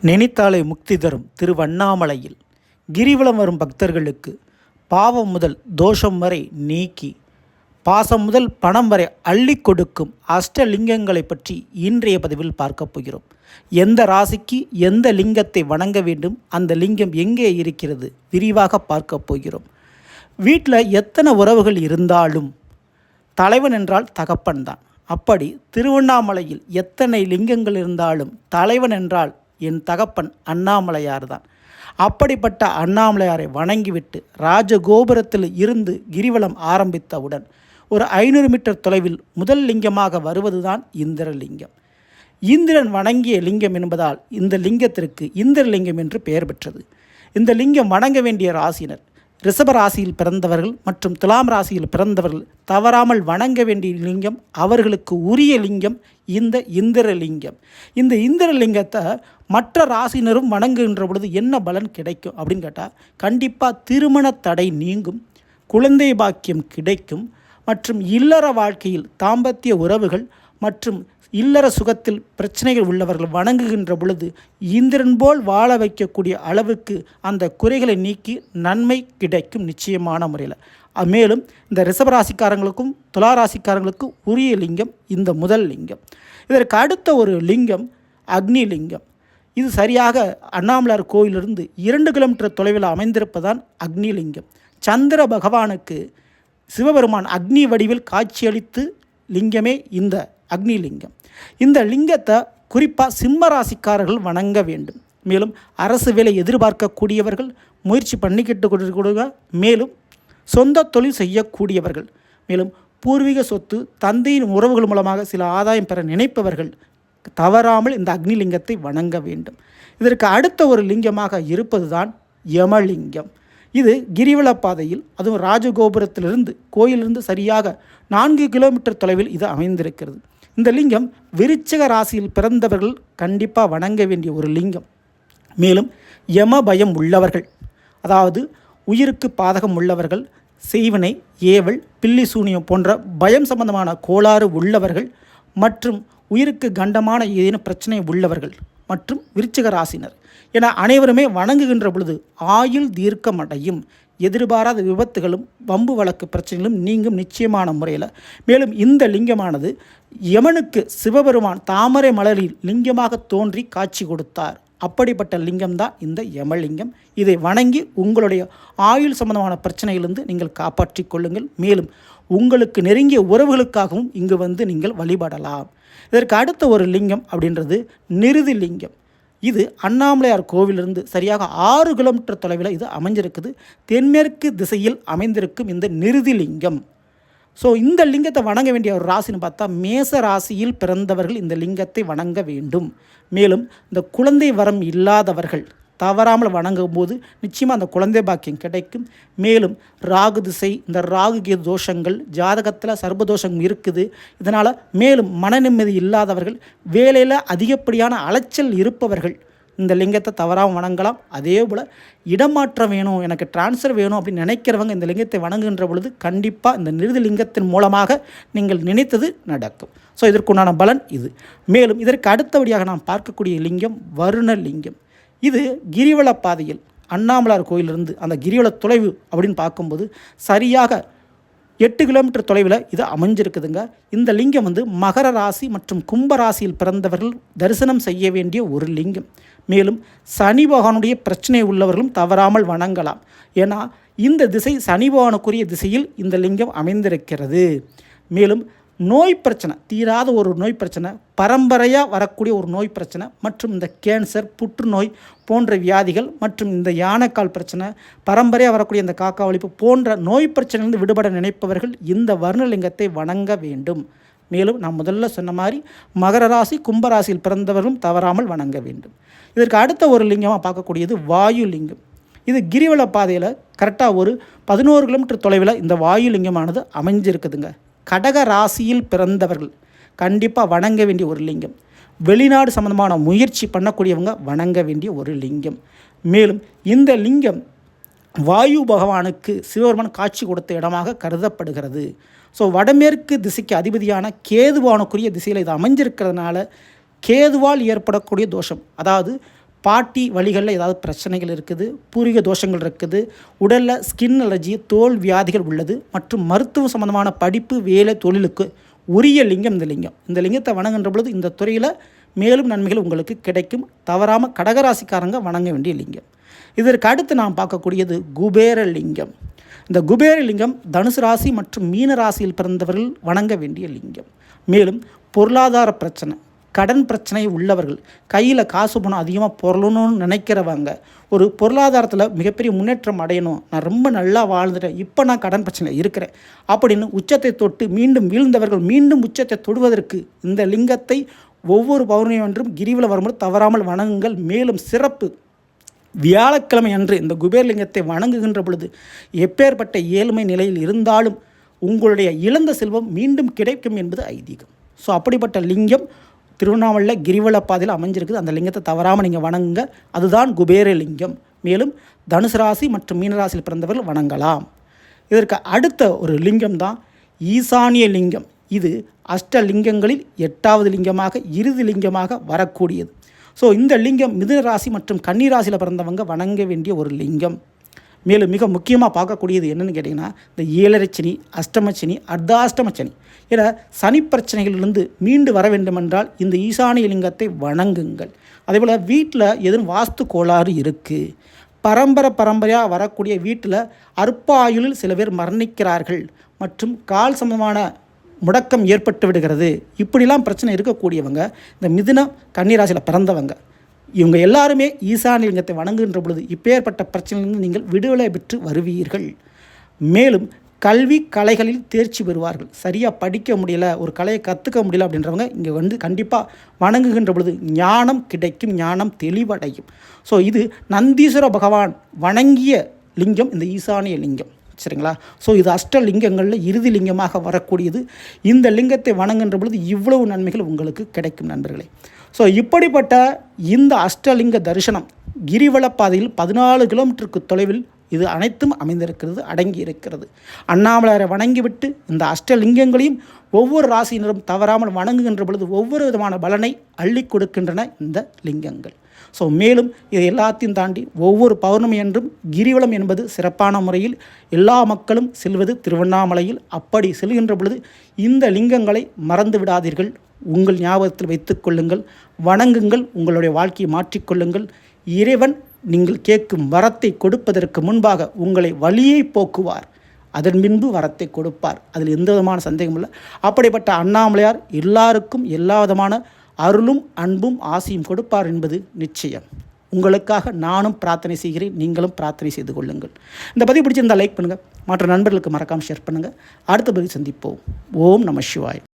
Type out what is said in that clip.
நினைத்தாலே முக்தி தரும் திருவண்ணாமலையில் கிரிவலம் வரும் பக்தர்களுக்கு பாவம் முதல் தோஷம் வரை நீக்கி பாசம் முதல் பணம் வரை அள்ளி கொடுக்கும் அஷ்டலிங்கங்களை பற்றி இன்றைய பதிவில் பார்க்க போகிறோம். எந்த ராசிக்கு எந்த லிங்கத்தை வணங்க வேண்டும், அந்த லிங்கம் எங்கே இருக்கிறது, விரிவாக பார்க்க போகிறோம். வீட்டில் எத்தனை உறவுகள் இருந்தாலும் தலைவன் என்றால் தகப்பன் தான். அப்படி திருவண்ணாமலையில் எத்தனை லிங்கங்கள் இருந்தாலும் தலைவன் என்றால் என் தகப்பன் அண்ணாமலையார் தான். அப்படிப்பட்ட அண்ணாமலையாரை வணங்கிவிட்டு ராஜகோபுரத்தில் இருந்து கிரிவலம் ஆரம்பித்தவுடன் ஒரு 500 மீட்டர் தொலைவில் முதல் லிங்கமாக வருவதுதான் இந்திரலிங்கம். இந்திரன் வணங்கிய லிங்கம் என்பதால் இந்த லிங்கத்திற்கு இந்திரலிங்கம் என்று பெயர் பெற்றது. இந்த லிங்கம் வணங்க வேண்டிய ராசினர் ரிஷப ராசியில் பிறந்தவர்கள் மற்றும் துலாம் ராசியில் பிறந்தவர்கள் தவறாமல் வணங்க வேண்டிய லிங்கம், அவர்களுக்கு உரிய லிங்கம் இந்த இந்திரலிங்கம். இந்த இந்திரலிங்கத்தை மற்ற ராசினரும் வணங்குகின்ற பொழுது என்ன பலன் கிடைக்கும் அப்படின்னு கேட்டால், கண்டிப்பாக திருமண தடை நீங்கும், குழந்தை பாக்கியம் கிடைக்கும், மற்றும் இல்லற வாழ்க்கையில் தாம்பத்திய உறவுகள் மற்றும் இல்லற சுகத்தில் பிரச்சனைகள் உள்ளவர்கள் வணங்குகின்ற பொழுது இந்திரன் போல் வாழ வைக்கக்கூடிய அளவுக்கு அந்த குறைகளை நீக்கி நன்மை கிடைக்கும் நிச்சயமான முறையில். மேலும் இந்த ரிஷபராசிக்காரங்களுக்கும் துளாராசிக்காரங்களுக்கும் உரிய லிங்கம் இந்த முதல் லிங்கம். இதற்கு அடுத்த ஒரு லிங்கம் அக்னி லிங்கம். இது சரியாக அண்ணாமலையார் கோயிலிருந்து 2 கிலோமீட்டர் தொலைவில் அமைந்திருப்பதான் அக்னி லிங்கம். சந்திர பகவானுக்கு சிவபெருமான் அக்னி வடிவில் காட்சியளித்து லிங்கமே இந்த அக்னி லிங்கம். இந்த லிங்கத்தை குறிப்பாக சிம்ம ராசிக்காரர்கள் வணங்க வேண்டும். மேலும் அரசு வேலை எதிர்பார்க்கக்கூடியவர்கள், முயற்சி பண்ணிக்கிட்டு கொண்டிருக்க, மேலும் சொந்த தொழில் செய்யக்கூடியவர்கள், மேலும் பூர்வீக சொத்து தந்தையின் உறவுகள் மூலமாக சில ஆதாயம் பெற நினைப்பவர்கள் தவறாமல் இந்த அக்னி லிங்கத்தை வணங்க வேண்டும். இதற்கு அடுத்த ஒரு லிங்கமாக இருப்பது தான் யமலிங்கம். இது கிரிவல பாதையில், அதுவும் ராஜகோபுரத்திலிருந்து கோயிலிருந்து சரியாக 4 கிலோமீட்டர் தொலைவில் இது அமைந்திருக்கிறது. இந்த லிங்கம் விருச்சிக ராசியில் பிறந்தவர்கள் கண்டிப்பாக வணங்க வேண்டிய ஒரு லிங்கம். மேலும் யம பயம் உள்ளவர்கள், அதாவது உயிருக்கு பாதகம் உள்ளவர்கள், செய்வினை, ஏவல், பில்லி சூனியம் போன்ற பயம் சம்பந்தமான கோளாறு உள்ளவர்கள் மற்றும் உயிருக்கு கண்டமான ஏதேனும் பிரச்சனை உள்ளவர்கள் மற்றும் விருச்சிக ராசினர் என அனைவருமே வணங்குகின்ற பொழுது ஆயுள் தீர்க்கமடையும், எதிர்பாராத விபத்துகளும் வம்பு வழக்கு பிரச்சனைகளும் நீங்கும் நிச்சயமான முறையில். மேலும் இந்த லிங்கமானது யமனுக்கு சிவபெருமான் தாமரை மலரில் லிங்கமாக தோன்றி காட்சி கொடுத்தார். அப்படிப்பட்ட லிங்கம்தான் இந்த யமலிங்கம். இதை வணங்கி உங்களுடைய ஆயுள் சம்பந்தமான பிரச்சனையிலிருந்து நீங்கள் காப்பாற்றி கொள்ளுங்கள். மேலும் உங்களுக்கு நெருங்கிய உறவுகளுக்காகவும் இங்கு வந்து நீங்கள் வழிபடலாம். இதற்கு அடுத்த ஒரு லிங்கம் அப்படின்றது நிருதி லிங்கம். இது அண்ணாமலையார் கோவிலிருந்து சரியாக 6 கிலோமீட்டர் தொலைவில் இது அமைஞ்சிருக்குது. தென்மேற்கு திசையில் அமைந்திருக்கும் இந்த நிருதி லிங்கம். ஸோ இந்த லிங்கத்தை வணங்க வேண்டிய ஒரு ராசின்னு பார்த்தா மேச ராசியில் பிறந்தவர்கள் இந்த லிங்கத்தை வணங்க வேண்டும். மேலும் இந்த குழந்தை வரம் இல்லாதவர்கள் தவறாமல் வணங்கும் போது நிச்சயமாக அந்த குழந்தை பாக்கியம் கிடைக்கும். மேலும் ராகு திசை, இந்த ராகு கேது தோஷங்கள் ஜாதகத்தில் சர்பதோஷம் இருக்குது. இதனால் மேலும் மன நிம்மதி இல்லாதவர்கள், வேலையில் அதிகப்படியான அலைச்சல் இருப்பவர்கள் இந்த லிங்கத்தை தவறாமல் வணங்கலாம். அதே போல் இடமாற்றம் வேணும், எனக்கு டிரான்ஸ்ஃபர் வேணும் அப்படின்னு நினைக்கிறவங்க இந்த லிங்கத்தை வணங்குகின்ற பொழுது கண்டிப்பாக இந்த நிருதி லிங்கத்தின் மூலமாக நீங்கள் நினைத்தது நடக்கும். ஸோ இதற்குண்டான பலன் இது. மேலும் இதற்கு அடுத்தபடியாக நாம் பார்க்கக்கூடிய லிங்கம் வருண லிங்கம். இது கிரிவல பாதையில் அண்ணாமலையார் கோயிலிருந்து அந்த கிரிவல தொலைவு அப்படின்னு பார்க்கும்போது சரியாக 8 கிலோமீட்டர் தொலைவில் இது அமைஞ்சிருக்குதுங்க. இந்த லிங்கம் மகர ராசி மற்றும் கும்ப ராசியில் பிறந்தவர்கள் தரிசனம் செய்ய வேண்டிய ஒரு லிங்கம். மேலும் சனி பகவானுடைய பிரச்சனை உள்ளவர்களும் தவறாமல் வணங்கலாம். ஏன்னா இந்த திசை சனி பகவானுக்குரிய திசையில் இந்த லிங்கம் அமைந்திருக்கிறது. மேலும் நோய் பிரச்சனை, தீராத ஒரு நோய் பிரச்சனை, பரம்பரையாக வரக்கூடிய ஒரு நோய் பிரச்சனை மற்றும் இந்த கேன்சர், புற்றுநோய் போன்ற வியாதிகள் மற்றும் இந்த யானைக்கால் பிரச்சனை, பரம்பரையாக வரக்கூடிய இந்த காக்கா வலிப்பு போன்ற நோய் பிரச்சனையிலிருந்து விடுபட நினைப்பவர்கள் இந்த வருணலிங்கத்தை வணங்க வேண்டும். மேலும் நான் முதல்ல சொன்ன மாதிரி மகர ராசி கும்பராசியில் பிறந்தவர்களும் தவறாமல் வணங்க வேண்டும். இதற்கு அடுத்த ஒரு லிங்கமாக பார்க்கக்கூடியது வாயு லிங்கம். இது கிரிவல பாதையில் கரெக்டாக ஒரு 11 கிலோமீட்டர் தொலைவில் இந்த வாயு லிங்கமானது அமைஞ்சிருக்குதுங்க. கடக ராசியில் பிறந்தவர்கள் கண்டிப்பாக வணங்க வேண்டிய ஒரு லிங்கம். வெளிநாடு சம்பந்தமான முயற்சி பண்ணக்கூடியவங்க வணங்க வேண்டிய ஒரு லிங்கம். மேலும் இந்த லிங்கம் வாயு பகவானுக்கு சிவபெருமான் காட்சி கொடுத்த இடமாக கருதப்படுகிறது. ஸோ வடமேற்கு திசைக்கு அதிபதியான கேதுவானுக்குரிய திசையில் இது அமைஞ்சிருக்கிறதுனால கேதுவால் ஏற்படக்கூடிய தோஷம், அதாவது பாட்டி வழிகளில் ஏதாவது பிரச்சனைகள் இருக்குது, பூர்வீக தோஷங்கள் இருக்குது, உடலில் ஸ்கின் அலர்ஜி, தோல் வியாதிகள் உள்ளது மற்றும் மருத்துவ சம்பந்தமான படிப்பு, வேலை, தொழிலுக்கு உரிய லிங்கம் இந்த லிங்கம். இந்த லிங்கத்தை வணங்குகின்ற பொழுது இந்த துறையில் மேலும் நன்மைகள் உங்களுக்கு கிடைக்கும். தவறாமல் கடகராசிக்காரங்க வணங்க வேண்டிய லிங்கம். இதற்கு அடுத்து நாம் பார்க்கக்கூடியது குபேர லிங்கம். இந்த குபேர லிங்கம் தனுசு ராசி மற்றும் மீன ராசியில் பிறந்தவர்கள் வணங்க வேண்டிய லிங்கம். மேலும் பொருளாதார பிரச்சனை, கடன் பிரச்சனை உள்ளவர்கள், கையில் காசு பணம் அதிகமாக பொருளணும்னு நினைக்கிறவங்க, ஒரு பொருளாதாரத்தில் மிகப்பெரிய முன்னேற்றம் அடையணும், நான் ரொம்ப நல்லா வாழ்ந்துட்டேன், இப்போ நான் கடன் பிரச்சனை இருக்கிறேன் அப்படின்னு உச்சத்தை தொட்டு மீண்டும் வீழ்ந்தவர்கள் மீண்டும் உச்சத்தை தொடுவதற்கு இந்த லிங்கத்தை ஒவ்வொரு பௌர்ணமி ஒன்றும் கிரிவலம் வரும்போது தவறாமல் வணங்குங்கள். மேலும் சிறப்பு வியாழக்கிழமை அன்று இந்த குபேரலிங்கத்தை வணங்குகின்ற பொழுது எப்பேற்பட்ட ஏழ்மை நிலையில் இருந்தாலும் உங்களுடைய இழந்த செல்வம் மீண்டும் கிடைக்கும் என்பது ஐதீகம். ஸோ அப்படிப்பட்ட லிங்கம் திருவண்ணாமலையில் கிரிவல பாதையில் அமைஞ்சிருக்குது. அந்த லிங்கத்தை தவறாமல் நீங்கள் வணங்குங்க. அதுதான் குபேர லிங்கம். மேலும் தனுசு ராசி மற்றும் மீனராசியில் பிறந்தவர்கள் வணங்கலாம். இதற்கு அடுத்த ஒரு லிங்கம் தான் ஈசானிய லிங்கம். இது அஷ்டலிங்கங்களில் 8வது லிங்கமாக இறுதி லிங்கமாக வரக்கூடியது. ஸோ இந்த லிங்கம் மிதுன ராசி மற்றும் கன்னி ராசியில் பிறந்தவங்க வணங்க வேண்டிய ஒரு லிங்கம். மேலும் மிக முக்கியமாக பார்க்கக்கூடியது என்னென்னு கேட்டிங்கன்னா, இந்த 7.5 சனி, அஷ்டமச்சனி, அர்த்தாஷ்டமச்சனி என சனி பிரச்சனைகளிலிருந்து மீண்டு வர வேண்டுமென்றால் இந்த ஈசானிய லிங்கத்தை வணங்குங்கள். அதேபோல் வீட்டில் எதுவும் வாஸ்து கோளாறு இருக்குது, பரம்பரையாக வரக்கூடிய வீட்டில் அற்ப ஆயுளில் சில பேர் மரணிக்கிறார்கள் மற்றும் கால் சம்பந்தமான முடக்கம் ஏற்பட்டு விடுகிறது, இப்படிலாம் பிரச்சனை இருக்கக்கூடியவங்க இந்த மிதுன கன்னிராசியில் பிறந்தவங்க இவங்க எல்லாருமே ஈசானிய லிங்கத்தை வணங்குகின்ற பொழுது இப்பேற்பட்ட பிரச்சனையிலிருந்து நீங்கள் விடுதலை பெற்று வருவீர்கள். மேலும் கல்வி கலைகளில் தேர்ச்சி பெறுவார்கள். சரியாக படிக்க முடியல, ஒரு கலையை கற்றுக்க முடியல அப்படின்றவங்க இங்கே கண்டிப்பாக வணங்குகின்ற பொழுது ஞானம் கிடைக்கும், ஞானம் தெளிவடையும். ஸோ இது நந்தீஸ்வர பகவான் வணங்கிய லிங்கம் இந்த ஈசானிய லிங்கம். சரிங்களா? ஸோ இது அஷ்டலிங்கங்களில் இறுதி லிங்கமாக வரக்கூடியது. இந்த லிங்கத்தை வணங்குகின்ற பொழுது இவ்வளவு நன்மைகள் உங்களுக்கு கிடைக்கும் நண்பர்களே. ஸோ இப்படிப்பட்ட இந்த அஷ்டலிங்க தரிசனம் கிரிவல பாதையில் 14 கிலோமீட்டருக்கு தொலைவில் இது அனைத்தும் அமைந்திருக்கிறது, அடங்கி இருக்கிறது. அண்ணாமலையாரை வணங்கிவிட்டு இந்த அஷ்டலிங்கங்களையும் ஒவ்வொரு ராசியினரும் தவறாமல் வணங்குகின்ற பொழுது ஒவ்வொரு விதமான பலனை அள்ளி கொடுக்கின்றன இந்த லிங்கங்கள். ஸோ மேலும் இது எல்லாத்தையும் தாண்டி ஒவ்வொரு பௌர்ணமி என்றும் கிரிவலம் என்பது சிறப்பான முறையில் எல்லா மக்களும் செல்வது திருவண்ணாமலையில். அப்படி செல்கின்ற பொழுது இந்த லிங்கங்களை மறந்து விடாதீர்கள், உங்கள் ஞாபகத்தில் வைத்துக் கொள்ளுங்கள், வணங்குங்கள், உங்களுடைய வாழ்க்கையை மாற்றிக்கொள்ளுங்கள். இறைவன் நீங்கள் கேட்கும் வரத்தை கொடுப்பதற்கு முன்பாக உங்களை வழியை போக்குவார், அதன் பின்பு வரத்தை கொடுப்பார். அதில் எந்த விதமான சந்தேகம் இல்லை. அப்படிப்பட்ட அண்ணாமலையார் எல்லாருக்கும் எல்லா விதமான அருளும் அன்பும் ஆசியும் கொடுப்பார் என்பது நிச்சயம். உங்களுக்காக நானும் பிரார்த்தனை செய்கிறேன், நீங்களும் பிரார்த்தனை செய்து கொள்ளுங்கள். இந்த பதிவு பிடிச்சிருந்தால் லைக் பண்ணுங்கள், மற்ற நண்பர்களுக்கு மறக்காமல் ஷேர் பண்ணுங்கள். அடுத்த பதிவு சந்திப்போம். ஓம் நம சிவாய்.